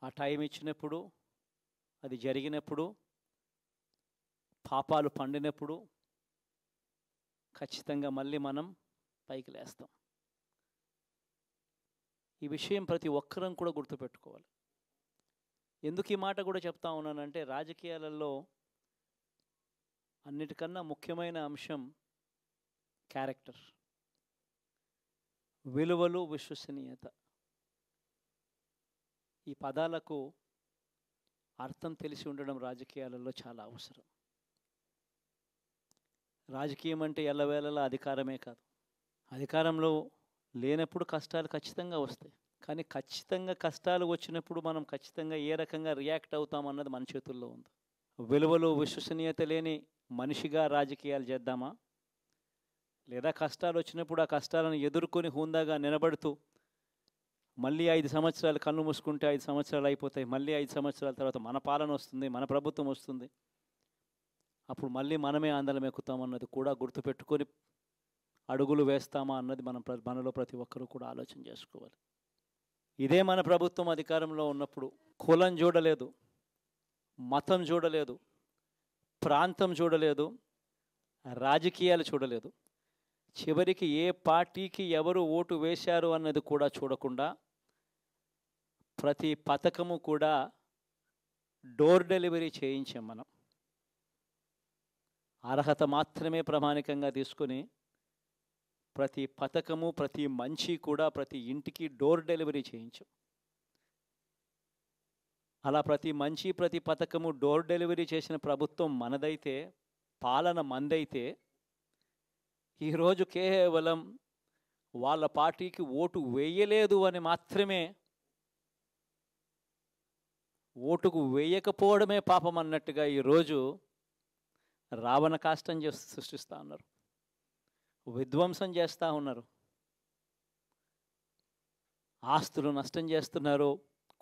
ఆ టైం ఇచ్చినప్పుడు, అది జరిగినప్పుడు, పాపాలు పండినప్పుడు ఖచ్చితంగా మళ్ళీ మనం పైకి లేస్తాం. ఈ విషయం ప్రతి ఒక్కరం కూడా గుర్తుపెట్టుకోవాలి. ఎందుకు ఈ మాట కూడా చెప్తా ఉన్నానంటే, రాజకీయాలలో అన్నిటికన్నా ముఖ్యమైన అంశం క్యారెక్టర్, విలువలు, విశ్వసనీయత. ఈ పదాలకు అర్థం తెలిసి ఉండడం రాజకీయాలలో చాలా అవసరం. రాజకీయం అంటే ఎల్లవేళలా అధికారమే కాదు. అధికారంలో లేనప్పుడు కష్టాలు ఖచ్చితంగా వస్తాయి. కానీ ఖచ్చితంగా కష్టాలు వచ్చినప్పుడు మనం ఖచ్చితంగా ఏ రకంగా రియాక్ట్ అవుతామన్నది మన చేతుల్లో ఉంది. విలువలు, విశ్వసనీయత లేని మనిషిగా రాజకీయాలు చేద్దామా, లేదా కష్టాలు వచ్చినప్పుడు ఆ కష్టాలను ఎదుర్కొని హుందాగా నిలబడుతూ మళ్ళీ 5 సంవత్సరాలు కళ్ళు మూసుకుంటే 5 సంవత్సరాలు అయిపోతాయి, మళ్ళీ 5 సంవత్సరాల తర్వాత మన పాలన వస్తుంది, మన ప్రభుత్వం వస్తుంది, అప్పుడు మళ్ళీ మనమే ఆందోళన ఎక్కుతామన్నది కూడా గుర్తుపెట్టుకొని అడుగులు వేస్తామా అన్నది మనలో ప్రతి ఒక్కరూ కూడా ఆలోచన చేసుకోవాలి. ఇదే మన ప్రభుత్వం అధికారంలో ఉన్నప్పుడు కులం చూడలేదు, మతం చూడలేదు, ప్రాంతం చూడలేదు, రాజకీయాలు చూడలేదు, చివరికి ఏ పార్టీకి ఎవరు ఓటు వేశారు అన్నది కూడా చూడకుండా ప్రతి పథకము కూడా డోర్ డెలివరీ చేయించాం. మనం అర్హత మాత్రమే ప్రామాణికంగా తీసుకొని ప్రతి పథకము, ప్రతి మంచి కూడా ప్రతి ఇంటికి డోర్ డెలివరీ చేయించాం. అలా ప్రతి మంచి, ప్రతి పథకము డోర్ డెలివరీ చేసిన ప్రభుత్వం మనదైతే, పాలన మందైతే, ఈరోజు కేవలం వాళ్ళ పార్టీకి ఓటు వేయలేదు అని మాత్రమే, ఓటుకు వేయకపోవడమే పాపం అన్నట్టుగా ఈరోజు రావణ కాష్టం సృష్టిస్తూ ఉన్నారు, విధ్వంసం చేస్తూ ఉన్నారు, ఆస్తులు నష్టం చేస్తున్నారు,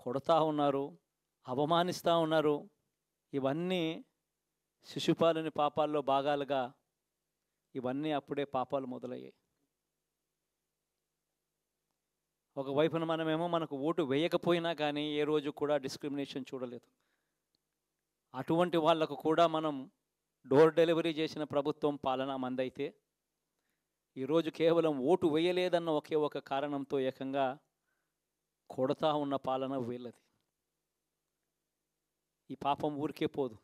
కొడతా ఉన్నారు, అవమానిస్తూ ఉన్నారు. ఇవన్నీ శిశుపాలుని పాపాల్లో భాగాలుగా ఇవన్నీ అప్పుడే పాపాలు మొదలయ్యాయి. ఒకవైపున మనమేమో మనకు ఓటు వేయకపోయినా కానీ ఏ రోజు కూడా డిస్క్రిమినేషన్ చూడలేదు. అటువంటి వాళ్లకు కూడా మనం డోర్ డెలివరీ చేసిన ప్రభుత్వం పాలన మందైతే, ఈరోజు కేవలం ఓటు వేయలేదన్న ఒకే ఒక కారణంతో ఏకంగా కొడతా ఉన్న పాలన వీళ్ళది. ఈ పాపం ఊరికే పోదు.